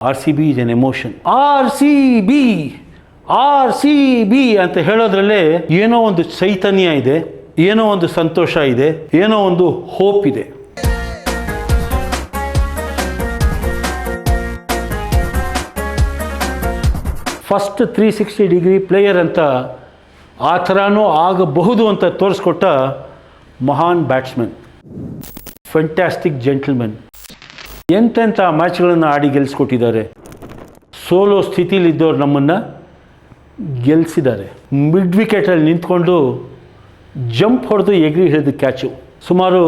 RCB is an emotion. RCB ಅಂತ ಹೇಳೋದ್ರಲ್ಲೇ ಏನೋ ಒಂದು ಚೈತನ್ಯ ಇದೆ, ಏನೋ ಒಂದು ಸಂತೋಷ ಇದೆ, ಏನೋ ಒಂದು ಹೋಪ್ ಇದೆ. ಫಸ್ಟ್ 360 ಡಿಗ್ರಿ ಪ್ಲೇಯರ್ ಅಂತ ಆ ಥರನೂ ಆಗಬಹುದು ಅಂತ ತೋರಿಸ್ಕೊಟ್ಟ ಮಹಾನ್ ಬ್ಯಾಟ್ಸ್ಮನ್, ಫ್ಯಾಂಟಾಸ್ಟಿಕ್ ಜೆಂಟಲ್ಮನ್. ಎಂತೆಂಥ ಮ್ಯಾಚ್ಗಳನ್ನು ಆಡಿ ಗೆಲ್ಲಿಸ್ಕೊಟ್ಟಿದ್ದಾರೆ. ಸೋಲೋ ಸ್ಥಿತಿಲಿದ್ದವ್ರು ನಮ್ಮನ್ನು ಗೆಲ್ಲಿಸಿದ್ದಾರೆ. ಮಿಡ್ ವಿಕೆಟಲ್ಲಿ ನಿಂತ್ಕೊಂಡು ಜಂಪ್ ಹೊಡೆದು ಎಗರಿ ಹಿಡಿದು ಕ್ಯಾಚು. ಸುಮಾರು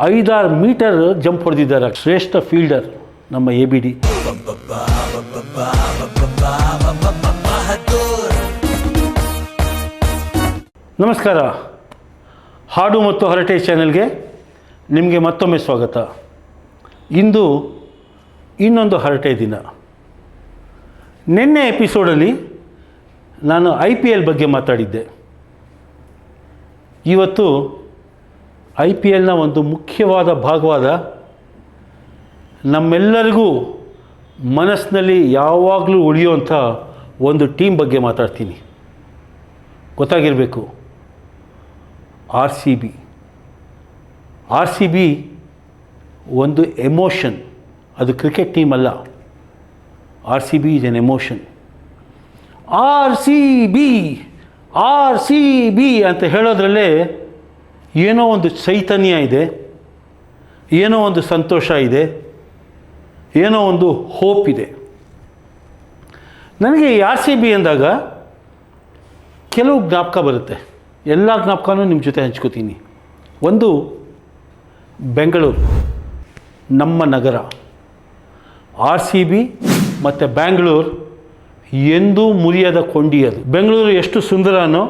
5-6 ಮೀಟರ್ ಜಂಪ್ ಹೊಡೆದಿದ್ದಾರೆ. ಶ್ರೇಷ್ಠ ಫೀಲ್ಡರ್ ನಮ್ಮ ABD. ನಮಸ್ಕಾರ. ಹಾಡು ಮತ್ತು ಹರಟೆ ಚಾನೆಲ್ಗೆ ನಿಮಗೆ ಮತ್ತೊಮ್ಮೆ ಸ್ವಾಗತ. ಇಂದು ಇನ್ನೊಂದು ಹರಟೆ ದಿನ. ನಿನ್ನೆ ಎಪಿಸೋಡಲ್ಲಿ ನಾನು IPL ಬಗ್ಗೆ ಮಾತಾಡಿದ್ದೆ. ಇವತ್ತು IPLನ ಒಂದು ಮುಖ್ಯವಾದ ಭಾಗವಾದ, ನಮ್ಮೆಲ್ಲರಿಗೂ ಮನಸ್ಸಿನಲ್ಲಿ ಯಾವಾಗಲೂ ಉಳಿಯುವಂಥ ಒಂದು ಟೀಮ್ ಬಗ್ಗೆ ಮಾತಾಡ್ತೀನಿ. ಗೊತ್ತಾಗಿರಬೇಕು, RCB ಒಂದು ಎಮೋಷನ್. ಅದು ಕ್ರಿಕೆಟ್ ಟೀಮ್ ಅಲ್ಲ. RCB is N emotion. RCB ಅಂತ ಹೇಳೋದ್ರಲ್ಲೇ ಏನೋ ಒಂದು ಚೈತನ್ಯ ಇದೆ, ಏನೋ ಒಂದು ಸಂತೋಷ ಇದೆ, ಏನೋ ಒಂದು ಹೋಪ್ ಇದೆ. ನನಗೆ ಈ RCB ಅಂದಾಗ ಕೆಲವು ಜ್ಞಾಪಕ ಬರುತ್ತೆ. ಎಲ್ಲ ಜ್ಞಾಪಕನೂ ನಿಮ್ಮ ಜೊತೆ ಹಂಚ್ಕೋತೀನಿ. ಒಂದು, ಬೆಂಗಳೂರು, ನಮ್ಮ ನಗರ. RCB ಮತ್ತು ಬ್ಯಾಂಗ್ಳೂರು ಎಂದೂ ಮುರಿಯದ ಕೊಂಡಿ. ಅದು ಬೆಂಗಳೂರು ಎಷ್ಟು ಸುಂದರನೋ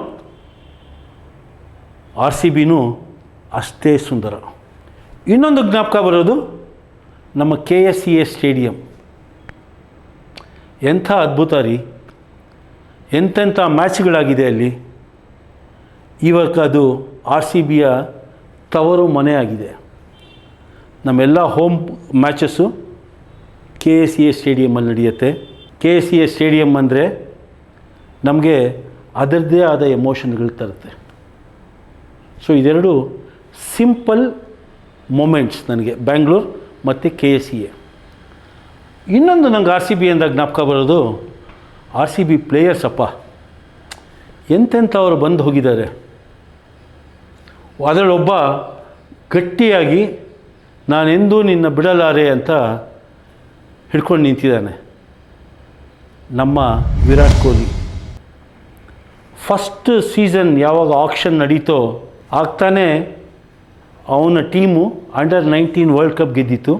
RCBನೂ ಅಷ್ಟೇ ಸುಂದರ. ಇನ್ನೊಂದು ಜ್ಞಾಪಕ ಬರೋದು ನಮ್ಮ KSCA ಸ್ಟೇಡಿಯಂ. ಎಂಥ ಅದ್ಭುತ ರೀ! ಎಂತೆಂಥ ಮ್ಯಾಚ್ಗಳಾಗಿದೆ ಅಲ್ಲಿ. ಇವಾಗ ಅದು RCBಯ ತವರು ಮನೆ ಆಗಿದೆ. ನಮ್ಮೆಲ್ಲ ಹೋಮ್ ಮ್ಯಾಚಸ್ಸು KSCA ಸ್ಟೇಡಿಯಮಲ್ಲಿ ನಡೆಯುತ್ತೆ. KSCA ಸ್ಟೇಡಿಯಂ ಅಂದರೆ ನಮಗೆ ಅದರದ್ದೇ ಆದ ಎಮೋಷನ್ಗಳು ತರುತ್ತೆ. ಸೊ ಇದೆರಡು ಸಿಂಪಲ್ ಮೊಮೆಂಟ್ಸ್ ನನಗೆ, ಬ್ಯಾಂಗ್ಳೂರು ಮತ್ತು KSCA. ಇನ್ನೊಂದು ನಂಗೆ RCB ಅಂದಾಗ ಜ್ಞಾಪಕ ಬರೋದು RCB ಪ್ಲೇಯರ್ಸ್. ಅಪ್ಪ, ಎಂತೆಂಥವ್ರು ಬಂದು ಹೋಗಿದ್ದಾರೆ. ಅದರಲ್ಲೊಬ್ಬ ಗಟ್ಟಿಯಾಗಿ ನಾನೆಂದೂ ನಿನ್ನ ಬಿಡಲಾರೆ ಅಂತ ಹಿಡ್ಕೊಂಡು ನಿಂತಿದ್ದಾನೆ, ನಮ್ಮ ವಿರಾಟ್ ಕೊಹ್ಲಿ. ಫಸ್ಟ್ ಸೀಸನ್ ಯಾವಾಗ ಆಕ್ಷನ್ ನಡೀತೋ ಆಗ್ತಾನೆ ಅವನ ಟೀಮು ಅಂಡರ್-19 ವರ್ಲ್ಡ್ ಕಪ್ ಗೆದ್ದಿತ್ತು.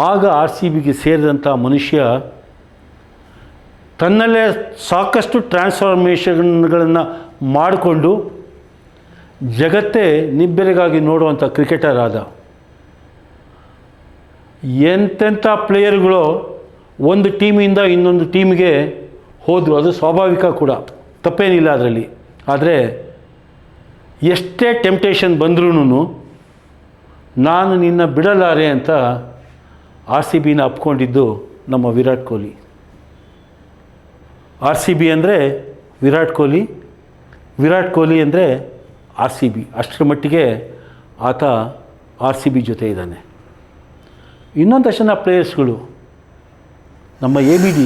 ಆಗ RCBಗೆ ಸೇರಿದಂಥ ಮನುಷ್ಯ ತನ್ನಲ್ಲೇ ಸಾಕಷ್ಟು ಟ್ರಾನ್ಸ್ಫಾರ್ಮೇಷನ್ಗಳನ್ನು ಮಾಡಿಕೊಂಡು ಜಗತ್ತೇ ನಿಬ್ಬೆರಗಾಗಿ ನೋಡುವಂಥ ಕ್ರಿಕೆಟರ್ ಆದ. ಎಂತೆಂಥ ಪ್ಲೇಯರ್ಗಳು ಒಂದು ಟೀಮಿಂದ ಇನ್ನೊಂದು ಟೀಮಿಗೆ ಹೋದರು, ಅದು ಸ್ವಾಭಾವಿಕ ಕೂಡ, ತಪ್ಪೇನಿಲ್ಲ ಅದರಲ್ಲಿ. ಆದರೆ ಎಷ್ಟೇ ಟೆಂಪ್ಟೇಷನ್ ಬಂದ್ರೂ ನಾನು ನಿನ್ನ ಬಿಡಲಾರೆ ಅಂತ RCBನ ಅಪ್ಕೊಂಡಿದ್ದು ನಮ್ಮ ವಿರಾಟ್ ಕೊಹ್ಲಿ. RCB ಅಂದರೆ ವಿರಾಟ್ ಕೊಹ್ಲಿ, ವಿರಾಟ್ ಕೊಹ್ಲಿ ಅಂದರೆ RCB. ಅಷ್ಟರ ಮಟ್ಟಿಗೆ ಆತ RCB ಜೊತೆ ಇದ್ದಾನೆ. ಇನ್ನೊಂದಷ್ಟು ಜನ ಪ್ಲೇಯರ್ಸ್ಗಳು, ನಮ್ಮ ABD,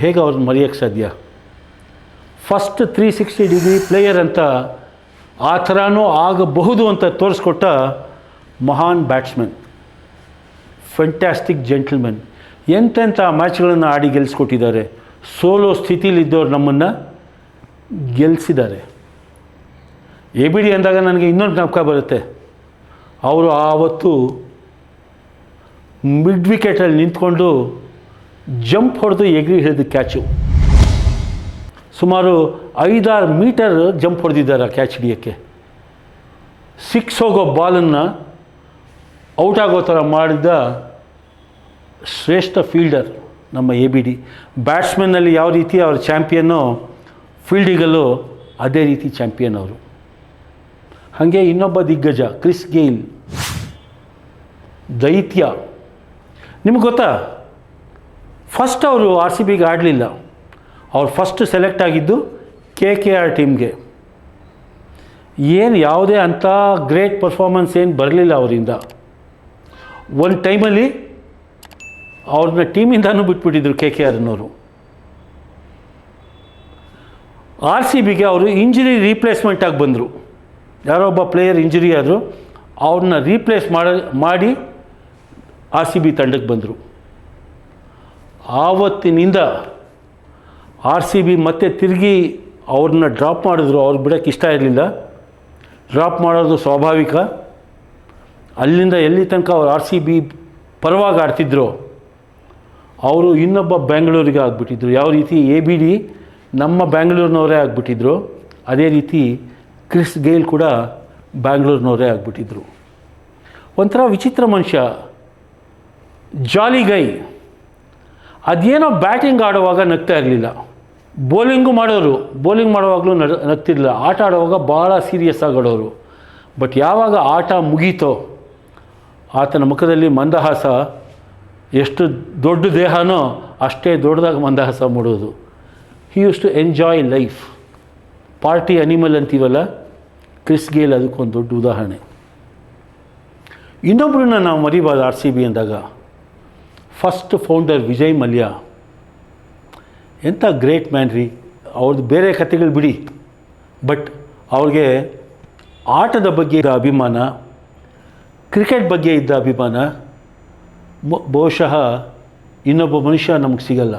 ಹೇಗೆ ಅವ್ರನ್ನ ಮರೆಯೋಕ್ಕೆ ಸಾಧ್ಯ? ಫಸ್ಟ್ 360 ಡಿಗ್ರಿ ಪ್ಲೇಯರ್ ಅಂತ ಆ ಥರನೂ ಆಗಬಹುದು ಅಂತ ತೋರಿಸ್ಕೊಟ್ಟ ಮಹಾನ್ ಬ್ಯಾಟ್ಸ್ಮನ್, ಫ್ಯಾಂಟಾಸ್ಟಿಕ್ ಜೆಂಟಲ್ಮನ್. ಎಂತೆಂಥ ಮ್ಯಾಚ್ಗಳನ್ನು ಆಡಿ ಗೆಲ್ಲಿಸ್ಕೊಟ್ಟಿದ್ದಾರೆ. ಸೋಲೋ ಸ್ಥಿತಿಲಿದ್ದವ್ರು ನಮ್ಮನ್ನು ಗೆಲ್ಲಿಸಿದ್ದಾರೆ. ABD ಅಂದಾಗ ನನಗೆ ಇನ್ನೊಂದು ಜ್ಞಾಪಕ ಬರುತ್ತೆ. ಅವರು ಆವತ್ತು ಮಿಡ್ ವಿಕೆಟಲ್ಲಿ ನಿಂತ್ಕೊಂಡು ಜಂಪ್ ಹೊಡೆದು ಎಗರಿ ಹಿಡಿದು ಕ್ಯಾಚು. ಸುಮಾರು 5-6 ಮೀಟರ್ ಜಂಪ್ ಹೊಡೆದಿದ್ದಾರೆ ಕ್ಯಾಚ್ ಹಿಡಿಯೋಕ್ಕೆ. 6 ಹೋಗೋ ಬಾಲನ್ನು ಔಟ್ ಆಗೋ ಥರ ಮಾಡಿದ ಶ್ರೇಷ್ಠ ಫೀಲ್ಡರ್ ನಮ್ಮ ABD. ಬ್ಯಾಟ್ಸ್ಮನ್ನಲ್ಲಿ ಯಾವ ರೀತಿ ಅವ್ರ ಚಾಂಪಿಯನ್ನೋ, ಫೀಲ್ಡಿಗಲ್ಲೂ ಅದೇ ರೀತಿ ಚಾಂಪಿಯನ್ ಅವರು. ಹಾಗೆ ಇನ್ನೊಬ್ಬ ದಿಗ್ಗಜ ಕ್ರಿಸ್ ಗೇಲ್, ದೈತ್ಯ. ನಿಮ್ಗೆ ಗೊತ್ತಾ, ಫಸ್ಟ್ ಅವರು ಆರ್ ಸಿ ಬಿಗೆ ಆಡಲಿಲ್ಲ. ಅವ್ರು ಫಸ್ಟ್ ಸೆಲೆಕ್ಟ್ ಆಗಿದ್ದು KKR ಟೀಮ್ಗೆ. ಏನು ಯಾವುದೇ ಅಂಥ ಗ್ರೇಟ್ ಪರ್ಫಾರ್ಮೆನ್ಸ್ ಏನು ಬರಲಿಲ್ಲ ಅವರಿಂದ. ಒಂದು ಟೈಮಲ್ಲಿ ಅವ್ರನ್ನ ಟೀಮಿಂದನೂ ಬಿಟ್ಬಿಟ್ಟಿದ್ರು KKRನವರು. ಆರ್ ಸಿ ಬಿಗೆ ಅವರು ಇಂಜುರಿ ರೀಪ್ಲೇಸ್ಮೆಂಟಾಗಿ ಬಂದರು. ಯಾರೋ ಒಬ್ಬ ಪ್ಲೇಯರ್ ಇಂಜುರಿ ಆದರು, ಅವ್ರನ್ನ ರೀಪ್ಲೇಸ್ ಮಾಡಿ ಆರ್ ಸಿ ಬಿ ತಂಡಕ್ಕೆ ಬಂದರು. ಆವತ್ತಿನಿಂದ ಆರ್ ಸಿ ಬಿ ಮತ್ತೆ ತಿರುಗಿ ಅವ್ರನ್ನ ಡ್ರಾಪ್ ಮಾಡಿದ್ರು. ಅವ್ರಿಗೆ ಬಿಡೋಕ್ಕೆ ಇಷ್ಟ ಇರಲಿಲ್ಲ. ಡ್ರಾಪ್ ಮಾಡೋದು ಸ್ವಾಭಾವಿಕ. ಅಲ್ಲಿಂದ ಎಲ್ಲಿ ತನಕ ಅವ್ರು ಆರ್ ಸಿ ಬಿ ಪರವಾಗಿ ಆಡ್ತಿದ್ರು, ಅವರು ಇನ್ನೊಬ್ಬ ಬೆಂಗಳೂರಿಗೆ ಆಗಿಬಿಟ್ಟಿದ್ರು. ಯಾವ ರೀತಿ ABD ನಮ್ಮ ಬ್ಯಾಂಗ್ಳೂರಿನವರೇ ಆಗಿಬಿಟ್ಟಿದ್ರು, ಅದೇ ರೀತಿ ಕ್ರಿಸ್ ಗೇಲ್ ಕೂಡ ಬ್ಯಾಂಗ್ಳೂರಿನವರೇ ಆಗಿಬಿಟ್ಟಿದ್ರು. ಒಂಥರ ವಿಚಿತ್ರ ಮನುಷ್ಯ, ಜಾಲಿ ಗೈ. ಅದೇನೋ ಬ್ಯಾಟಿಂಗ್ ಆಡುವಾಗ ನಗ್ತಾ ಇರಲಿಲ್ಲ, ಬೌಲಿಂಗು ಮಾಡೋರು. ಬೌಲಿಂಗ್ ಮಾಡುವಾಗಲೂ ನಗ್ತಿರಲಿಲ್ಲ. ಆಟ ಆಡುವಾಗ ಭಾಳ ಸೀರಿಯಸ್ ಆಗೋರು. ಬಟ್ ಯಾವಾಗ ಆಟ ಮುಗೀತೋ ಆತನ ಮುಖದಲ್ಲಿ ಮಂದಹಾಸ, ಎಷ್ಟು ದೊಡ್ಡ ದೇಹನೋ ಅಷ್ಟೇ ದೊಡ್ಡದಾಗಿ ಮಂದಹಾಸ ಮೂಡೋದು. He used to enjoy life. Party animal ಅಂತೀವಲ್ಲ, ಕ್ರಿಸ್ ಗೇಲ್ ಅದಕ್ಕೊಂದು ದೊಡ್ಡ ಉದಾಹರಣೆ. ಇನ್ನೊಬ್ಬರನ್ನ ನಾವು ಮರಿಬಾರ್ದು ಆರ್ ಸಿ ಬಿ ಅಂದಾಗ, ಫಸ್ಟ್ ಫೌಂಡರ್ ವಿಜಯ್ ಮಲ್ಯ. ಎಂಥ ಗ್ರೇಟ್ ಮ್ಯಾನ್ ರೀ. ಅವ್ರದ್ದು ಬೇರೆ ಕಥೆಗಳು ಬಿಡಿ, ಬಟ್ ಅವ್ರಿಗೆ ಆಟದ ಬಗ್ಗೆ ಇದ್ದ ಅಭಿಮಾನ, ಕ್ರಿಕೆಟ್ ಬಗ್ಗೆ ಇದ್ದ ಅಭಿಮಾನ ಬಹುಶಃ ಇನ್ನೊಬ್ಬ ಮನುಷ್ಯ ನಮಗೆ ಸಿಗಲ್ಲ.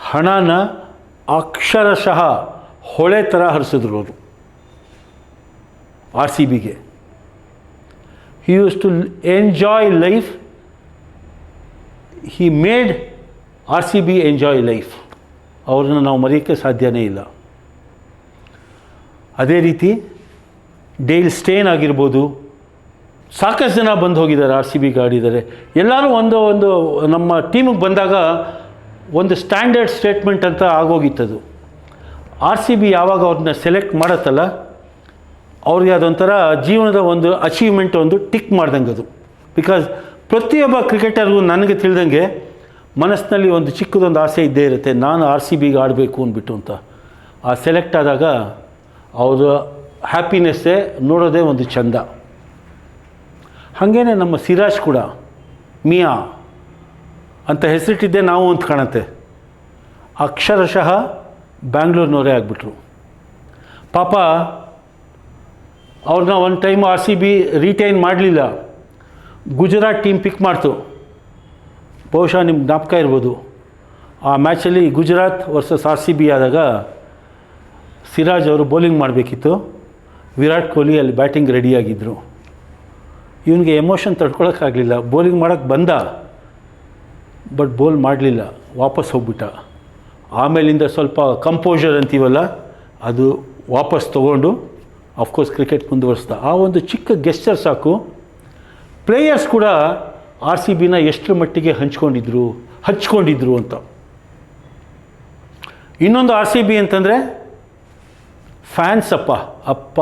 ಹಣನ ಅಕ್ಷರಶಃ ಹೊಳೆ ಥರ ಹರಿಸಿದ್ರು ಅವರು ಆರ್ ಸಿ ಬಿಗೆ. He used to enjoy life. He made R C B enjoy life. ಅವ್ರನ್ನ ನಾವು ಮರೆಯೋಕ್ಕೆ ಸಾಧ್ಯನೇ ಇಲ್ಲ. ಅದೇ ರೀತಿ ಡೇಲ್ ಸ್ಟೇನ್ ಆಗಿರ್ಬೋದು, ಸಾಕಷ್ಟು ಜನ ಬಂದು ಹೋಗಿದ್ದಾರೆ ಆರ್ ಸಿ ಬಿಗೆ ಆಡಿದ್ದಾರೆ. ಎಲ್ಲರೂ ಒಂದು ನಮ್ಮ ಟೀಮಿಗೆ ಬಂದಾಗ ಒಂದು ಸ್ಟ್ಯಾಂಡರ್ಡ್ ಸ್ಟೇಟ್ಮೆಂಟ್ ಅಂತ ಆಗೋಗಿತ್ತದು. ಆರ್ ಸಿ ಬಿ ಯಾವಾಗ ಅವ್ರನ್ನ ಸೆಲೆಕ್ಟ್ ಮಾಡತ್ತಲ್ಲ, ಅವ್ರಿಗೆ ಅದೊಂಥರ ಜೀವನದ ಒಂದು ಅಚೀವ್ಮೆಂಟ್, ಒಂದು ಟಿಕ್ ಮಾಡ್ದಂಗೆ ಅದು. ಬಿಕಾಸ್ ಪ್ರತಿಯೊಬ್ಬ ಕ್ರಿಕೆಟರ್ಗೂ ನನಗೆ ತಿಳಿದಂಗೆ ಮನಸ್ಸಿನಲ್ಲಿ ಒಂದು ಚಿಕ್ಕದೊಂದು ಆಸೆ ಇದ್ದೇ ಇರುತ್ತೆ, ನಾನು ಆರ್ ಸಿ ಬಿಗೆ ಆಡಬೇಕು ಅಂದ್ಬಿಟ್ಟು ಅಂತ. ಆ ಸೆಲೆಕ್ಟ್ ಆದಾಗ ಅವರ ಹ್ಯಾಪಿನೆಸ್ಸೇ ನೋಡೋದೇ ಒಂದು ಚಂದ. ಹಾಗೇ ನಮ್ಮ ಸಿರಾಜ್ ಕೂಡ ಮಿಯಾ ಅಂತ ಹೆಸರಿಟ್ಟಿದ್ದೆ ನಾವು ಅಂತ ಕಾಣುತ್ತೆ. ಅಕ್ಷರಶಃ ಬ್ಯಾಂಗ್ಳೂರಿನವರೇ ಆಗಿಬಿಟ್ರು. ಪಾಪ ಅವ್ರನ್ನ ಒಂದು time R C B retain ಮಾಡಲಿಲ್ಲ, ಗುಜರಾತ್ ಟೀಮ್ ಪಿಕ್ ಮಾಡ್ತು. ಬಹುಶಃ ನಿಮ್ಗೆ ಜ್ಞಾಪಕ ಇರ್ಬೋದು, ಆ ಮ್ಯಾಚಲ್ಲಿ Gujarat versus R C B ಆದಾಗ ಸಿರಾಜ್ ಅವರು ಬೌಲಿಂಗ್ ಮಾಡಬೇಕಿತ್ತು, ವಿರಾಟ್ ಕೊಹ್ಲಿ ಅಲ್ಲಿ ಬ್ಯಾಟಿಂಗ್ ರೆಡಿಯಾಗಿದ್ದರು. ಇವನಿಗೆ ಎಮೋಷನ್ ತಡ್ಕೊಳಕ್ಕಾಗಲಿಲ್ಲ, ಬೌಲಿಂಗ್ ಮಾಡೋಕ್ಕೆ ಬಂದ, ಬಟ್ ಬೌಲ್ ಮಾಡಲಿಲ್ಲ, ವಾಪಸ್ ಹೋಗ್ಬಿಟ್ಟ. ಆಮೇಲಿಂದ ಸ್ವಲ್ಪ ಕಂಪೋಷರ್ ಅಂತೀವಲ್ಲ, ಅದು ವಾಪಸ್ ತೊಗೊಂಡು ಆಫ್ಕೋರ್ಸ್ ಕ್ರಿಕೆಟ್ ಮುಂದುವರಿಸ್ದ. ಆ ಒಂದು ಚಿಕ್ಕ ಗೆಸ್ಚರ್ ಸಾಕು, ಪ್ಲೇಯರ್ಸ್ ಕೂಡ ಆರ್ ಸಿ ಬಿನ ಎಷ್ಟರ ಮಟ್ಟಿಗೆ ಹಂಚ್ಕೊಂಡಿದ್ರು ಅಂತ. ಇನ್ನೊಂದು ಆರ್ ಸಿ ಬಿ ಅಂತಂದರೆ ಫ್ಯಾನ್ಸ್. ಅಪ್ಪ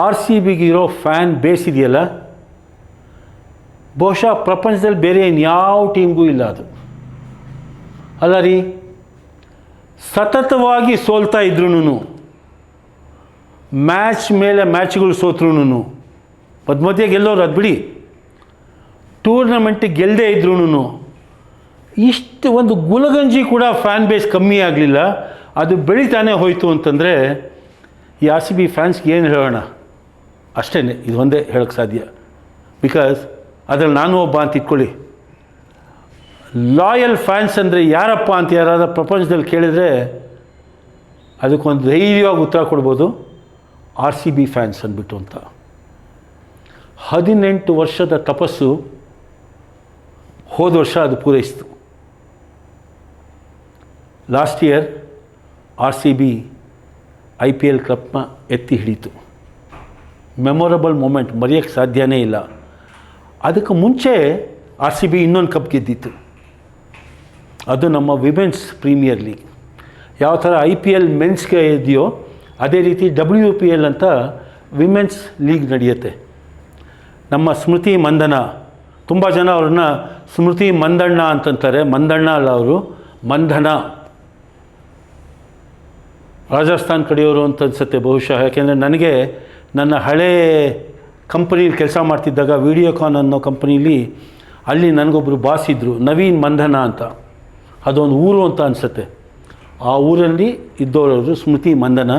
ಆರ್ ಸಿ ಬಿಗಿರೋ ಫ್ಯಾನ್ ಬೇಸ್ ಇದೆಯಲ್ಲ, ಬಹುಶಃ ಪ್ರಪಂಚದಲ್ಲಿ ಬೇರೆ ಇನ್ಯಾವ ಟೀಮ್ಗೂ ಇಲ್ಲ ಅದು. ಅಲ್ಲ ರೀ, ಸತತವಾಗಿ ಸೋಲ್ತಾ ಇದ್ರೂ, ಮ್ಯಾಚ್ ಮೇಲೆ ಮ್ಯಾಚ್ಗಳು ಸೋತ್ರೂ, ಮಧ್ಯೆ ಗೆಲ್ಲೋರು ಅದು ಬಿಡಿ, ಟೂರ್ನಮೆಂಟಿಗೆ ಗೆಲ್ಲದೇ ಇದ್ರೂ ಇಷ್ಟು ಒಂದು ಗುಲಗಂಜಿ ಕೂಡ ಫ್ಯಾನ್ ಬೇಸ್ ಕಮ್ಮಿ ಆಗಲಿಲ್ಲ. ಅದು ಬೆಳೀತಾನೆ ಹೋಯಿತು ಅಂತಂದರೆ ಈ ಆರ್ ಸಿ ಬಿ ಫ್ಯಾನ್ಸ್ಗೆ ಏನು ಹೇಳೋಣ, ಅಷ್ಟೇ, ಇದು ಒಂದೇ ಹೇಳೋಕ್ಕೆ ಸಾಧ್ಯ. ಬಿಕಾಸ್ ಅದರಲ್ಲಿ ನಾನು ಒಬ್ಬ ಅಂತ ಇಟ್ಕೊಳ್ಳಿ. ಲಾಯಲ್ ಫ್ಯಾನ್ಸ್ ಅಂದರೆ ಯಾರಪ್ಪ ಅಂತ ಯಾರಾದ್ರೂ ಪ್ರಪಂಚದಲ್ಲಿ ಕೇಳಿದರೆ ಅದಕ್ಕೊಂದು ಧೈರ್ಯವಾಗಿ ಉತ್ತರ ಕೊಡ್ಬೋದು, ಆರ್ ಸಿ ಬಿ ಫ್ಯಾನ್ಸ್ ಅಂದ್ಬಿಟ್ಟು ಅಂತ. 18 ವರ್ಷದ ತಪಸ್ಸು ಹೋದ ವರ್ಷ ಅದು ಪೂರೈಸಿತು. Last year R C B IPL ಕಪ್ನ ಎತ್ತಿ ಹಿಡಿತು. ಮೆಮೊರಬಲ್ ಮೂಮೆಂಟ್, ಮರೆಯೋಕ್ಕೆ ಸಾಧ್ಯನೇ ಇಲ್ಲ. ಅದಕ್ಕೆ ಮುಂಚೆ ಆರ್ ಸಿ ಬಿ ಇನ್ನೊಂದು ಕಪ್ ಗೆದ್ದಿತ್ತು, ಅದು ನಮ್ಮ ವಿಮೆನ್ಸ್ ಪ್ರೀಮಿಯರ್ ಲೀಗ್. ಯಾವ ಥರ IPL ಮೆನ್ಸ್ಗೆ ಇದೆಯೋ ಅದೇ ರೀತಿ WPL ಅಂತ ವಿಮೆನ್ಸ್ ಲೀಗ್ ನಡೆಯುತ್ತೆ. ನಮ್ಮ ಸ್ಮೃತಿ ಮಂದನ, ತುಂಬ ಜನ ಅವ್ರನ್ನ ಸ್ಮೃತಿ ಮಂದಣ್ಣ ಅಂತಂತಾರೆ. ಮಂದಣ್ಣ ಅಲ್ಲ, ಅವರು ಮಂಧನ, ರಾಜಸ್ಥಾನ್ ಕಡೆಯವರು ಅಂತ ಅನಿಸುತ್ತೆ ಬಹುಶಃ. ಯಾಕೆಂದರೆ ನನಗೆ ನನ್ನ ಹಳೇ ಕಂಪ್ನೀಲಿ ಕೆಲಸ ಮಾಡ್ತಿದ್ದಾಗ ವಿಡಿಯೋಕಾನ್ ಅನ್ನೋ ಕಂಪ್ನೀಲಿ ಅಲ್ಲಿ ನನಗೊಬ್ಬರು ಬಾಸ್ ಇದ್ದರು, ನವೀನ್ ಮಂಧನ ಅಂತ. ಅದೊಂದು ಊರು ಅಂತ ಅನಿಸುತ್ತೆ. ಆ ಊರಲ್ಲಿ ಇದ್ದವರು ಸ್ಮೃತಿ ಮಂಧನ.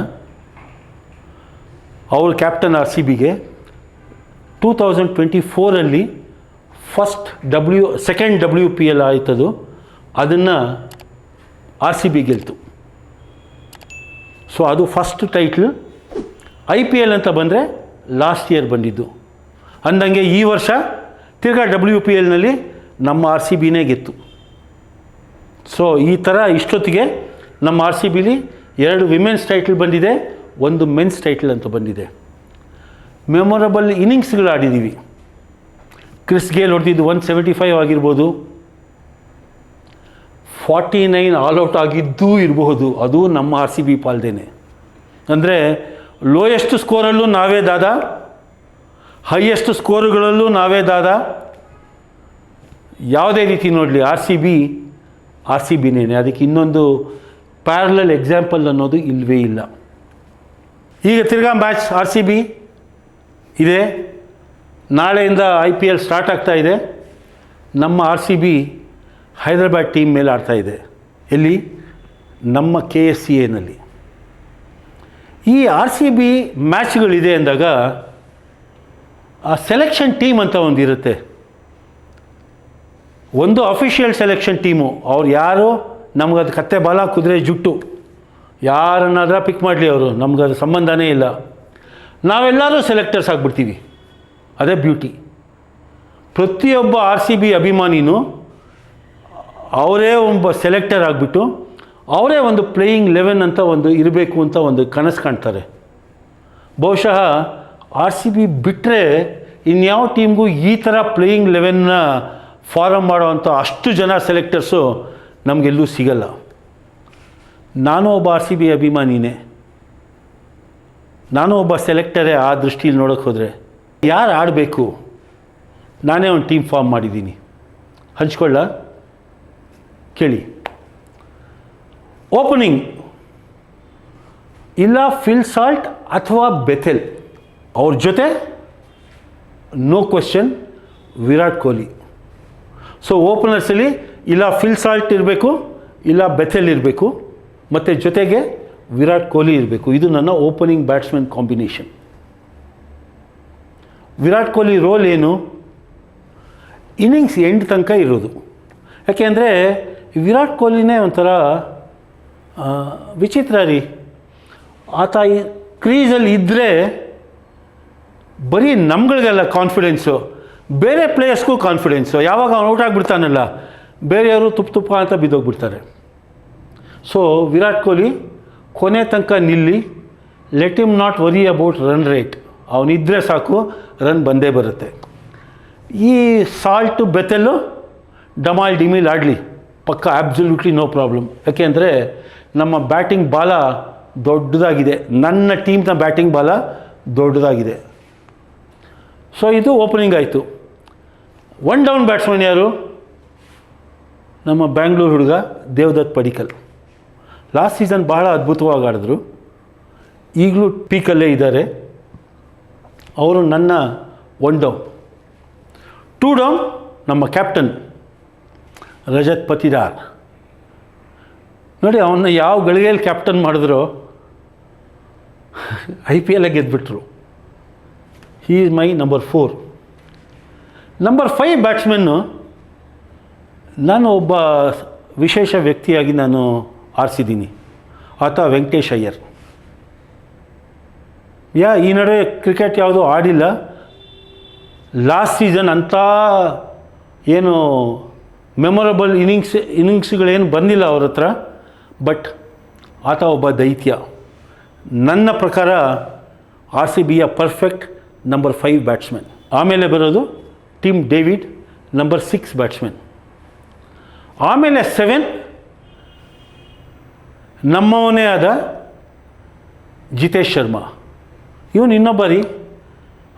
ಅವರು ಕ್ಯಾಪ್ಟನ್ RCBಗೆ 2024 ಸೆಕೆಂಡ್ WPL ಆಯ್ತದು. ಅದನ್ನು RCB ಗೆಲ್ತು. ಸೊ ಅದು ಫಸ್ಟ್ ಟೈಟ್ಲ್. IPL ಅಂತ ಬಂದರೆ ಲಾಸ್ಟ್ ಇಯರ್ ಬಂದಿದ್ದು. ಅಂದಂಗೆ ಈ ವರ್ಷ ತಿರ್ಗಾ WPLನಲ್ಲಿ ನಮ್ಮ RCBನೇ ಗೆತ್ತು. ಸೊ ಈ ಥರ ಇಷ್ಟೊತ್ತಿಗೆ ನಮ್ಮ RCBಲಿ 2 ವಿಮೆನ್ಸ್ ಟೈಟ್ಲ್ ಬಂದಿದೆ, 1 ಮೆನ್ಸ್ ಟೈಟ್ಲ್ ಅಂತ ಬಂದಿದೆ. ಮೆಮೊರಬಲ್ ಇನ್ನಿಂಗ್ಸ್ಗಳು ಆಡಿದ್ದೀವಿ. ಕ್ರಿಸ್ ಗೇಲ್ ಹೊಡೆದಿದ್ದು 175 ಆಗಿರ್ಬೋದು, 49 ಆಲ್ಔಟ್ ಆಗಿದ್ದೂ ಇರಬಹುದು. ಅದು ನಮ್ಮ RCB ಪಾಲ್ದೇನೆ. ಅಂದರೆ ಲೋಯೆಸ್ಟ್ ಸ್ಕೋರಲ್ಲೂ ನಾವೇ ದಾದ, ಹೈಯೆಸ್ಟ್ ಸ್ಕೋರುಗಳಲ್ಲೂ ನಾವೇ ದಾದ. ಯಾವುದೇ ರೀತಿ ನೋಡಲಿ RCBನೇ. ಅದಕ್ಕೆ ಇನ್ನೊಂದು ಪ್ಯಾರಲಲ್ ಎಕ್ಸಾಂಪಲ್ ಅನ್ನೋದು ಇಲ್ಲವೇ ಇಲ್ಲ. ಈಗ ತಿರ್ಗಾ ಮ್ಯಾಚ್ RCB ಇದೆ. ನಾಳೆಯಿಂದ IPL ಸ್ಟಾರ್ಟ್ ಆಗ್ತಾ ಇದೆ. ನಮ್ಮ RCB ಹೈದರಾಬಾದ್ ಟೀಮ್ ಮೇಲೆ ಆಡ್ತಾ ಇದೆ. ಎಲ್ಲಿ? ನಮ್ಮ KSCAನಲ್ಲಿ. ಈ RCB ಮ್ಯಾಚ್ಗಳಿದೆ ಅಂದಾಗ ಆ ಸೆಲೆಕ್ಷನ್ ಟೀಮ್ ಅಂತ ಒಂದಿರುತ್ತೆ. ಒಂದು ಅಫಿಷಿಯಲ್ ಸೆಲೆಕ್ಷನ್ ಟೀಮು, ಅವ್ರು ಯಾರು ನಮಗದು ಕತ್ತೆ ಬಾಲ ಕುದುರೆ ಜುಟ್ಟು ಯಾರನ್ನಾದ್ರೂ ಪಿಕ್ ಮಾಡಲಿ, ಅವರು ನಮಗದು ಸಂಬಂಧನೇ ಇಲ್ಲ. ನಾವೆಲ್ಲರೂ ಸೆಲೆಕ್ಟರ್ಸ್ ಆಗಿಬಿಡ್ತೀವಿ. ಅದೇ ಬ್ಯೂಟಿ. ಪ್ರತಿಯೊಬ್ಬ RCB ಅಭಿಮಾನಿನೂ ಅವರೇ ಒಬ್ಬ ಸೆಲೆಕ್ಟರ್ ಆಗಿಬಿಟ್ಟು ಅವರೇ ಒಂದು ಪ್ಲೇಯಿಂಗ್ 11 ಅಂತ ಒಂದು ಇರಬೇಕು ಅಂತ ಒಂದು ಕನಸು ಕಾಣ್ತಾರೆ. ಬಹುಶಃ RCB ಬಿಟ್ಟರೆ ಇನ್ಯಾವ ಟೀಮ್ಗೂ ಈ ಥರ ಪ್ಲೇಯಿಂಗ್ 11ನ ಫಾರಮ್ ಮಾಡೋವಂಥ ಅಷ್ಟು ಜನ ಸೆಲೆಕ್ಟರ್ಸು ನಮಗೆಲ್ಲೂ ಸಿಗಲ್ಲ. ನಾನು ಒಬ್ಬ RCB ಅಭಿಮಾನಿನೇ, ನಾನು ಒಬ್ಬ ಸೆಲೆಕ್ಟರೇ. ಆ ದೃಷ್ಟಿಯಲ್ಲಿ ನೋಡೋಕ್ಕೆ ಹೋದರೆ ಯಾರು ಆಡಬೇಕು, ನಾನೇ ಒಂದು ಟೀಮ್ ಫಾರ್ಮ್ ಮಾಡಿದ್ದೀನಿ. ಹಂಚ್ಕೊಳ್ಳ ಕೇಳಿ. ಓಪನಿಂಗ್ ಇಲ್ಲ ಫಿಲ್ ಸಾಲ್ಟ್ ಅಥವಾ ಬೆಥೆಲ್, ಅವ್ರ ಜೊತೆ no question Virat Kohli. So ಓಪನರ್ಸಲ್ಲಿ ಇಲ್ಲ ಫಿಲ್ ಸಾಲ್ಟ್ ಇರಬೇಕು, ಇಲ್ಲ ಬೆಥೆಲ್ ಇರಬೇಕು, ಮತ್ತು ಜೊತೆಗೆ ವಿರಾಟ್ ಕೊಹ್ಲಿ ಇರಬೇಕು. ಇದು ನನ್ನ opening batsman combination. Virat Kohli role ಏನು? ಇನ್ನಿಂಗ್ಸ್ ಎಂಡ್ ತನಕ ಇರೋದು. ಯಾಕೆಂದರೆ ವಿರಾಟ್ ಕೊಹ್ಲಿನೇ ಒಂಥರ ವಿಚಿತ್ರ ರೀ. ಆತ ಈ ಕ್ರೀಸಲ್ಲಿ ಇದ್ದರೆ ಬರೀ ನಮ್ಗಳಿಗೆಲ್ಲ ಕಾನ್ಫಿಡೆನ್ಸು, ಬೇರೆ ಪ್ಲೇಯರ್ಸ್ಗೂ ಕಾನ್ಫಿಡೆನ್ಸು. ಯಾವಾಗ ಅವನು ಔಟ್ ಆಗಿಬಿಡ್ತಾನಲ್ಲ, ಬೇರೆಯವರು ತುಪ್ಪ ಅಂತ ಬಿದ್ದೋಗ್ಬಿಡ್ತಾರೆ. ಸೊ ವಿರಾಟ್ ಕೊಹ್ಲಿ ಕೊನೆ ತನಕ ನಿಲ್ಲಿ. Let him not worry about run rate. ಅವನಿದ್ದರೆ ಸಾಕು, ರನ್ ಬಂದೇ ಬರುತ್ತೆ. ಈ ಸಾಲ್ಟು ಬೆಥೆಲ್ಲು ಡಮಾಲ್ ಡಿಮಿಲ್ ಆಡಲಿ, ಪಕ್ಕ ಆಬ್ಸಲ್ಯೂಟ್ಲಿ ನೋ ಪ್ರಾಬ್ಲಮ್. ಯಾಕೆಂದರೆ ನಮ್ಮ ಬ್ಯಾಟಿಂಗ್ ಬಾಲ ದೊಡ್ಡದಾಗಿದೆ, ನನ್ನ ಟೀಮ್ನ ಬ್ಯಾಟಿಂಗ್ ಬಾಲ ದೊಡ್ಡದಾಗಿದೆ. ಸೊ ಇದು ಓಪನಿಂಗ್ ಆಯಿತು. 1 ಡೌನ್ ಬ್ಯಾಟ್ಸ್ಮನ್ ಯಾರು? ನಮ್ಮ ಬ್ಯಾಂಗ್ಳೂರು ಹುಡುಗ ದೇವದತ್ ಪಡಿಕ್ಕಲ್. ಲಾಸ್ಟ್ ಸೀಸನ್ ಬಹಳ ಅದ್ಭುತವಾಗಿ ಆಡಿದ್ರು, ಈಗಲೂ ಪೀಕಲ್ಲೇ ಇದ್ದಾರೆ. ಅವರು ನನ್ನ 1 ಡೌನ್. 2 ಡೌನ್ ನಮ್ಮ ಕ್ಯಾಪ್ಟನ್ ರಜತ್ ಪತಿದಾರ್. ನೋಡಿ, ಅವನ್ನ ಯಾವ ಗಳಿಗೆಯಲ್ಲಿ ಕ್ಯಾಪ್ಟನ್ ಮಾಡಿದ್ರು IPL ಗೆದ್ದುಬಿಟ್ರು. He is my number 4. Number 5 batsman ನಾನು ಒಬ್ಬ ವಿಶೇಷ ವ್ಯಕ್ತಿಯಾಗಿ ನಾನು ಆರಿಸಿದ್ದೀನಿ. ಆತ ವೆಂಕಟೇಶ್ ಅಯ್ಯರ್. ಈ ನಡುವೆ ಕ್ರಿಕೆಟ್ ಯಾವುದೂ ಆಡಿಲ್ಲ. ಲಾಸ್ಟ್ ಸೀಸನ್ ಅಂಥ ಏನು ಮೆಮೊರಬಲ್ ಇನ್ನಿಂಗ್ಸ್ಗಳೇನು ಬಂದಿಲ್ಲ ಅವ್ರ ಹತ್ರ. ಬಟ್ ಆತ ಒಬ್ಬ ದೈತ್ಯ. ನನ್ನ ಪ್ರಕಾರ RCBಯ ಪರ್ಫೆಕ್ಟ್ ನಂಬರ್ 5 ಬ್ಯಾಟ್ಸ್ಮನ್. ಆಮೇಲೆ ಬರೋದು ಟಿಮ್ ಡೇವಿಡ್, ನಂಬರ್ 6 ಬ್ಯಾಟ್ಸ್ಮನ್. ಆಮೇಲೆ 7 ನಮ್ಮವನೇ ಆದ ಜಿತೇಶ್ ಶರ್ಮಾ. ಇವನು ಇನ್ನೊಬ್ಬ ರೀ.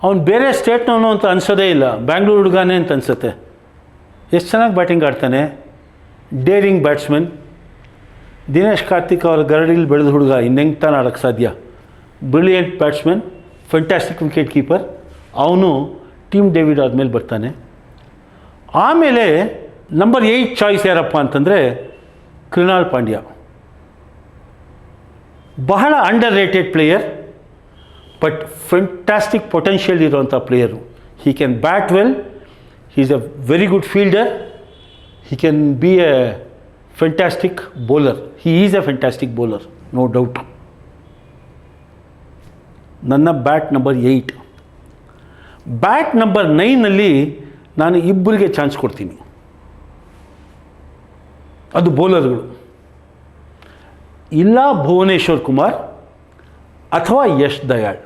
ಅವನು ಬೇರೆ ಸ್ಟೇಟ್ನವನು ಅಂತ ಅನಿಸೋದೇ ಇಲ್ಲ, ಬ್ಯಾಂಗ್ಳೂರು ಹುಡುಗಾನೇ ಅಂತ ಅನಿಸುತ್ತೆ. ಎಷ್ಟು ಚೆನ್ನಾಗಿ ಬ್ಯಾಟಿಂಗ್ ಆಡ್ತಾನೆ, ಡೇರಿಂಗ್ ಬ್ಯಾಟ್ಸ್ಮನ್. ದಿನೇಶ್ ಕಾರ್ತಿಕ್ ಅವರ ಗರಡಿಲಿ ಬೆಳೆದ ಹುಡುಗ, ಇನ್ನೆಂಗೆ ತಾನು ಆಡೋಕ್ಕೆ ಸಾಧ್ಯ. Brilliant batsman, fantastic wicket keeper. ಅವನು ಟಿಮ್ ಡೇವಿಡ್ ಆದಮೇಲೆ ಬರ್ತಾನೆ. ಆಮೇಲೆ ನಂಬರ್ 8 ಚಾಯ್ಸ್ ಯಾರಪ್ಪ ಅಂತಂದರೆ ಕೃಣಾಲ್ ಪಾಂಡ್ಯ. ಬಹಳ under rated player, but fantastic potential ಇರುವಂಥ player. He can bat well, he is a very good fielder, he can be a fantastic bowler. He is a fantastic bowler, no doubt. ನನ್ನ bat number 8. Bat number 9ನಲ್ಲಿ ನಾನು ಇಬ್ಬರಿಗೆ chance ಕೊಡ್ತೀನಿ. ಅದು ಬೌಲರ್ಗಳು. ಇಲ್ಲ ಭುವನೇಶ್ವರ್ ಕುಮಾರ್ ಅಥವಾ Yash Dayal.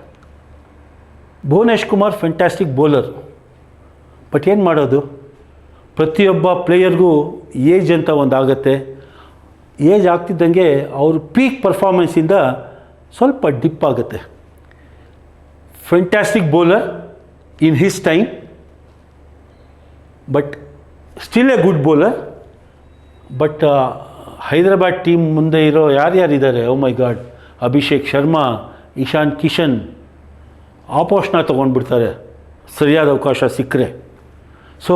Bhuvanesh Kumar fantastic bowler, but ಏನು ಮಾಡೋದು, ಪ್ರತಿಯೊಬ್ಬ ಪ್ಲೇಯರ್ಗೂ ಏಜ್ ಅಂತ ಒಂದು ಆಗುತ್ತೆ. ಏಜ್ ಆಗ್ತಿದ್ದಂಗೆ ಅವ್ರ ಪೀಕ್ ಪರ್ಫಾರ್ಮೆನ್ಸಿಂದ ಸ್ವಲ್ಪ ಡಿಪ್ ಆಗುತ್ತೆ. Fantastic bowler in his time, but still A good bowler. But Hyderabad team ಮುಂದೆ ಇರೋ ಯಾರ್ಯಾರಿದ್ದಾರೆ, ಓ ಮೈ ಗಾಡ್, ಅಭಿಷೇಕ್ ಶರ್ಮಾ, ಇಶಾನ್ ಕಿಶನ್ ಆಪೋಷಣ ತೊಗೊಂಡ್ಬಿಡ್ತಾರೆ ಸರಿಯಾದ ಅವಕಾಶ ಸಿಕ್ಕರೆ. ಸೊ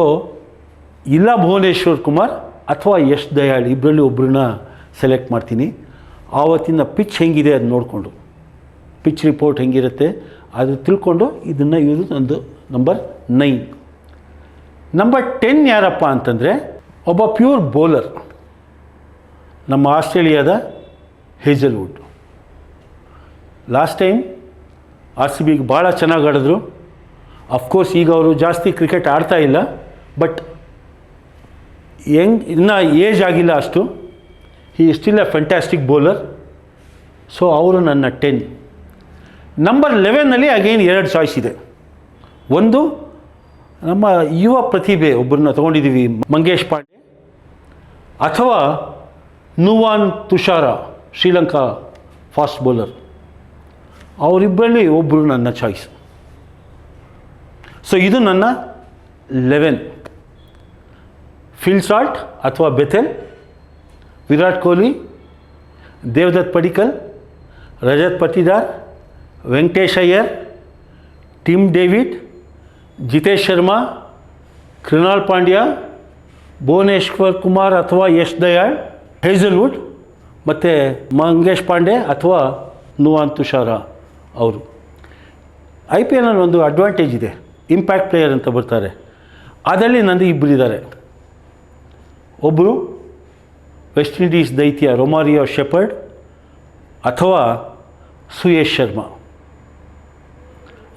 ಇಲ್ಲ ಭುವನೇಶ್ವರ್ ಕುಮಾರ್ ಅಥವಾ ಯಶ್ ದಯಾಳ್, ಇಬ್ಬರಲ್ಲಿ ಒಬ್ಬರನ್ನ ಸೆಲೆಕ್ಟ್ ಮಾಡ್ತೀನಿ. ಆವತ್ತಿನ ಪಿಚ್ ಹೆಂಗಿದೆ ಅದು ನೋಡಿಕೊಂಡು, ಪಿಚ್ ರಿಪೋರ್ಟ್ ಹೆಂಗಿರುತ್ತೆ ಅದು ತಿಳ್ಕೊಂಡು ಇದನ್ನು ಇವರು ಒಂದು ನಂಬರ್ 9. ನಂಬರ್ 10 ಯಾರಪ್ಪ ಅಂತಂದರೆ ಒಬ್ಬ ಪ್ಯೂರ್ ಬೌಲರ್, ನಮ್ಮ ಆಸ್ಟ್ರೇಲಿಯಾದ ಹೇಜಲ್ವುಡ್. ಲಾಸ್ಟ್ ಟೈಮ್ RCBಗೆ ಭಾಳ ಚೆನ್ನಾಗಿ ಆಡಿದ್ರು. ಅಫ್ಕೋರ್ಸ್ ಈಗ ಅವರು ಜಾಸ್ತಿ ಕ್ರಿಕೆಟ್ ಆಡ್ತಾ ಇಲ್ಲ, ಬಟ್ ಇನ್ನೂ ಏಜ್ ಆಗಿಲ್ಲ ಅಷ್ಟು. ಹಿ still A fantastic bowler. So ಅವರು ನನ್ನ 10. ನಂಬರ್ 11ನಲ್ಲಿ ಅಗೈನ್ 2 ಚಾಯ್ಸ್ ಇದೆ. ಒಂದು ನಮ್ಮ ಯುವ ಪ್ರತಿಭೆ ಒಬ್ಬರನ್ನ ತೊಗೊಂಡಿದ್ದೀವಿ, ಮಂಗೇಶ್ ಪಾಂಡೆ ಅಥವಾ Nuvan Tushar, Sri Lanka fast bowler. ಅವರಿಬ್ಬರಲ್ಲಿ ಒಬ್ಬರು ನನ್ನ ಚಾಯ್ಸ್. ಸೊ ಇದು ನನ್ನ 11. ಫಿಲ್ ಸಾಲ್ಟ್ ಅಥವಾ Bethell, Virat Kohli, Devdutt Padikkal, Rajat Patidar, Venkatesh Iyer, Tim David, Jitesh Sharma, Krunal Pandya, Bhuvneshwar Kumar ಅಥವಾ ಯಶ್ ದಯಾಳ್, ಹೇಜಲ್ವುಡ್ ಮತ್ತು ಮಂಗೇಶ್ ಪಾಂಡೆ ಅಥವಾ ನುವಾನ್ ತುಷಾರ ಅವರು. IPL ಒಂದು ಅಡ್ವಾಂಟೇಜ್ ಇದೆ, ಇಂಪ್ಯಾಕ್ಟ್ ಪ್ಲೇಯರ್ ಅಂತ ಬರ್ತಾರೆ. ಅದರಲ್ಲಿ ನಂದು ಇಬ್ಬರಿದ್ದಾರೆ. ಒಬ್ಬರು ವೆಸ್ಟ್ ಇಂಡೀಸ್ ದೈತ್ಯ ರೊಮಾರಿಯೋ ಶೆಪರ್ಡ್ ಅಥವಾ ಸುಯೇಶ್ ಶರ್ಮಾ.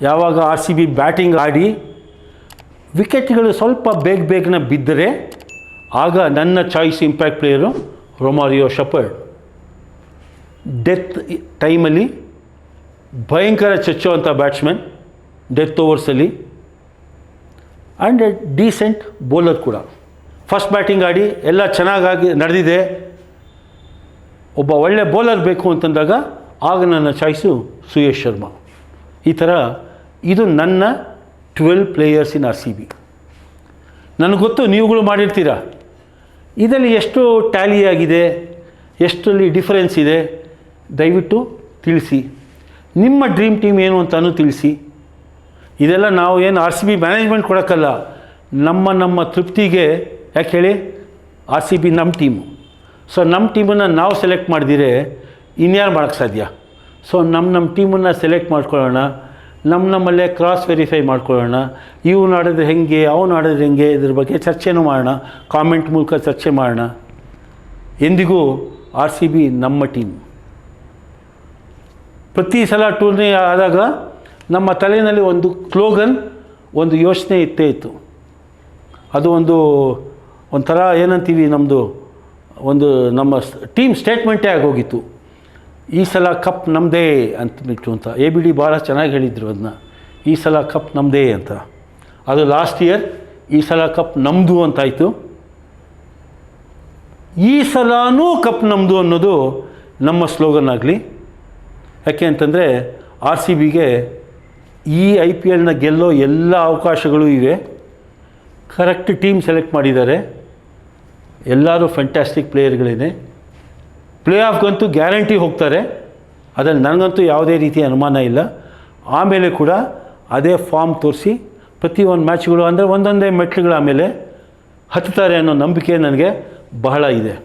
ಯಾವಾಗ RCB ಬ್ಯಾಟಿಂಗ್ ಆಡಿ ವಿಕೆಟ್ಗಳು ಸ್ವಲ್ಪ ಬೇಗನೆ ಬಿದ್ದರೆ ಆಗ ನನ್ನ choice impact player Romario Shepherd. Death ಟೈಮಲ್ಲಿ ಭಯಂಕರ ಚಚ್ಚುವಂಥ ಬ್ಯಾಟ್ಸ್ಮನ್, ಡೆತ್ ಓವರ್ಸಲ್ಲಿ, ಆ್ಯಂಡ್ ಎ ಡೀಸೆಂಟ್ ಬೌಲರ್ ಕೂಡ. ಫಸ್ಟ್ ಬ್ಯಾಟಿಂಗ್ ಆಡಿ ಎಲ್ಲ ಚೆನ್ನಾಗಿ ನಡೆದಿದೆ, ಒಬ್ಬ ಒಳ್ಳೆ ಬೌಲರ್ ಬೇಕು ಅಂತಂದಾಗ ಆಗ ನನ್ನ ಚಾಯ್ಸು ಸುಯೇಶ್ ಶರ್ಮಾ. ಈ ಥರ ಇದು ನನ್ನ 12 ಪ್ಲೇಯರ್ಸ್ ಇನ್ RCB. ನನಗೆ ಗೊತ್ತು ನೀವುಗಳು ಮಾಡಿರ್ತೀರ, ಇದರಲ್ಲಿ ಎಷ್ಟು ಟ್ಯಾಲಿ ಆಗಿದೆ, ಎಷ್ಟರಲ್ಲಿ ಡಿಫರೆನ್ಸ್ ಇದೆ, ದಯವಿಟ್ಟು ತಿಳಿಸಿ. ನಿಮ್ಮ ಡ್ರೀಮ್ ಟೀಮ್ ಏನು ಅಂತಲೂ ತಿಳಿಸಿ. ಇದೆಲ್ಲ ನಾವು ಏನು RCB ಮ್ಯಾನೇಜ್ಮೆಂಟ್ ಕೊಡೋಕ್ಕಲ್ಲ, ನಮ್ಮ ತೃಪ್ತಿಗೆ. ಯಾಕೆ ಹೇಳಿ, RCB ನಮ್ಮ ಟೀಮು. ಸೊ ನಮ್ಮ ಟೀಮನ್ನು ನಾವು ಸೆಲೆಕ್ಟ್ ಮಾಡಿದಿರೆ ಇನ್ಯಾರು ಮಾಡೋಕ್ಕೆ ಸಾಧ್ಯ. ಸೊ ನಮ್ಮ ಟೀಮನ್ನು ಸೆಲೆಕ್ಟ್ ಮಾಡ್ಕೊಳ್ಳೋಣ, ನಮ್ಮಲ್ಲೇ ಕ್ರಾಸ್ ವೆರಿಫೈ ಮಾಡ್ಕೊಳ್ಳೋಣ. ಇವ್ನು ಆಡಿದ್ರೆ ಹೆಂಗೆ, ಅವನು ಆಡಿದ್ರೆ ಹೆಂಗೆ, ಇದ್ರ ಬಗ್ಗೆ ಚರ್ಚೆನೂ ಮಾಡೋಣ, ಕಾಮೆಂಟ್ ಮೂಲಕ ಚರ್ಚೆ ಮಾಡೋಣ. ಎಂದಿಗೂ RCB ನಮ್ಮ ಟೀಮ್. ಪ್ರತಿ ಸಲ ಟೂರ್ನಿ ಆದಾಗ ನಮ್ಮ ತಲೆಯಲ್ಲಿ ಒಂದು ಸ್ಲೋಗನ್, ಒಂದು ಯೋಚನೆ ಇತ್ತೇ ಇತ್ತು. ಅದು ಒಂಥರ ಏನಂತೀವಿ, ಒಂದು ನಮ್ಮ ಟೀಮ್ ಸ್ಟೇಟ್ಮೆಂಟೇ ಆಗೋಗಿತ್ತು. ಈ ಸಲ ಕಪ್ ನಮ್ಮದೇ ಅಂತಬಿಟ್ಟು ಅಂತ. ABD ಭಾಳ ಚೆನ್ನಾಗಿ ಹೇಳಿದರು ಅದನ್ನ, ಈ ಸಲ ಕಪ್ ನಮ್ಮದೇ ಅಂತ. ಅದು ಲಾಸ್ಟ್ ಇಯರ್. ಈ ಸಲ ಕಪ್ ನಮ್ಮದು ಅಂತಾಯಿತು. ಈ ಸಲನೂ ಕಪ್ ನಮ್ಮದು ಅನ್ನೋದು ನಮ್ಮ ಸ್ಲೋಗನ್ ಆಗಲಿ. ಯಾಕೆ ಅಂತಂದರೆ RCBಗೆ ಈ IPLನ ಗೆಲ್ಲೋ ಎಲ್ಲ ಅವಕಾಶಗಳು ಇವೆ. ಕರೆಕ್ಟ್ ಟೀಮ್ ಸೆಲೆಕ್ಟ್ ಮಾಡಿದ್ದಾರೆ. ಎಲ್ಲರೂ ಫ್ಯಾಂಟಾಸ್ಟಿಕ್ ಪ್ಲೇಯರ್ಗಳೇನೆ. ಪ್ಲೇ ಆಫ್ಗಂತೂ ಗ್ಯಾರಂಟಿ ಹೋಗ್ತಾರೆ, ಅದರಲ್ಲಿ ನನಗಂತೂ ಯಾವುದೇ ರೀತಿಯ ಅನುಮಾನ ಇಲ್ಲ. ಆಮೇಲೆ ಕೂಡ ಅದೇ ಫಾರ್ಮ್ ತೋರಿಸಿ ಪ್ರತಿಯೊಂದು ಮ್ಯಾಚ್ಗಳು ಅಂದರೆ ಒಂದೊಂದೇ ಮೆಟ್ಲುಗಳ ಆಮೇಲೆ ಹತ್ತುತ್ತಾರೆ ಅನ್ನೋ ನಂಬಿಕೆ ನನಗೆ ಬಹಳ ಇದೆ.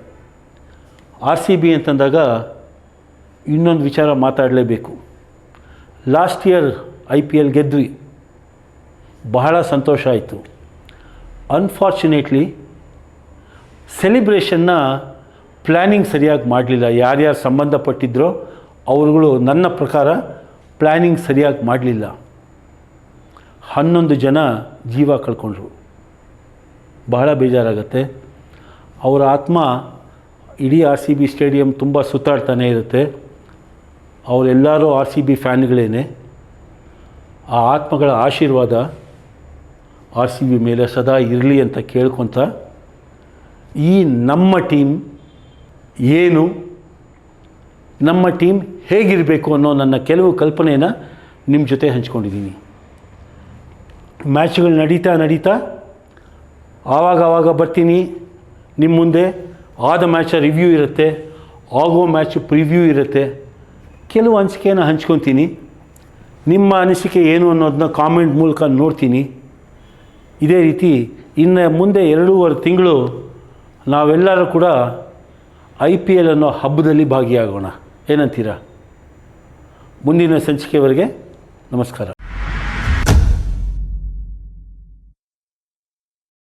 RCB ಅಂತಂದಾಗ ಇನ್ನೊಂದು ವಿಚಾರ ಮಾತಾಡಲೇಬೇಕು. ಲಾಸ್ಟ್ ಇಯರ್ IPL ಗೆದ್ವಿ, ಬಹಳ ಸಂತೋಷ ಆಯಿತು. ಅನ್ಫಾರ್ಚುನೇಟ್ಲಿ ಸೆಲಿಬ್ರೇಷನ್ನ ಪ್ಲ್ಯಾನಿಂಗ್ ಸರಿಯಾಗಿ ಮಾಡಲಿಲ್ಲ. ಯಾರ್ಯಾರು ಸಂಬಂಧಪಟ್ಟಿದ್ದರೋ ಅವರುಗಳು ನನ್ನ ಪ್ರಕಾರ ಪ್ಲ್ಯಾನಿಂಗ್ ಸರಿಯಾಗಿ ಮಾಡಲಿಲ್ಲ. 11 ಜನ ಜೀವ ಕಳ್ಕೊಂಡ್ರು. ಬಹಳ ಬೇಜಾರಾಗುತ್ತೆ. ಅವರ ಆತ್ಮ ಇಡೀ RCB ಸ್ಟೇಡಿಯಂ ತುಂಬ ಸುತ್ತಾಡ್ತಾನೆ ಇರುತ್ತೆ. ಅವರೆಲ್ಲರೂ RCB ಫ್ಯಾನ್ಗಳೇನೆ. ಆ ಆತ್ಮಗಳ ಆಶೀರ್ವಾದ RCB ಮೇಲೆ ಸದಾ ಇರಲಿ ಅಂತ ಕೇಳ್ಕೊತ, ಈ ನಮ್ಮ ಟೀಮ್ ಏನು, ನಮ್ಮ ಟೀಮ್ ಹೇಗಿರಬೇಕು ಅನ್ನೋ ನನ್ನ ಕೆಲವು ಕಲ್ಪನೆಯನ್ನು ನಿಮ್ಮ ಜೊತೆ ಹಂಚ್ಕೊಂಡಿದ್ದೀನಿ. ಮ್ಯಾಚ್ಗಳು ನಡೀತಾ ಆವಾಗ ಬರ್ತೀನಿ ನಿಮ್ಮ ಮುಂದೆ. ಆದ ಮ್ಯಾಚ ರಿವ್ಯೂ ಇರುತ್ತೆ, ಆಗೋ ಮ್ಯಾಚ್ ಪ್ರಿವ್ಯೂ ಇರುತ್ತೆ. ಕೆಲವು ಅನಿಸಿಕೆಯನ್ನು ಹಂಚ್ಕೊತೀನಿ. ನಿಮ್ಮ ಅನಿಸಿಕೆ ಏನು ಅನ್ನೋದನ್ನ ಕಾಮೆಂಟ್ ಮೂಲಕ ನೋಡ್ತೀನಿ. ಇದೇ ರೀತಿ ಇನ್ನು ಮುಂದೆ 2.5 ತಿಂಗಳು ನಾವೆಲ್ಲರೂ ಕೂಡ IPL ಅನ್ನೋ ಹಬ್ಬದಲ್ಲಿ ಭಾಗಿಯಾಗೋಣ. ಏನಂತೀರಾ? ಮುಂದಿನ ಸಂಚಿಕೆವರೆಗೆ ನಮಸ್ಕಾರ.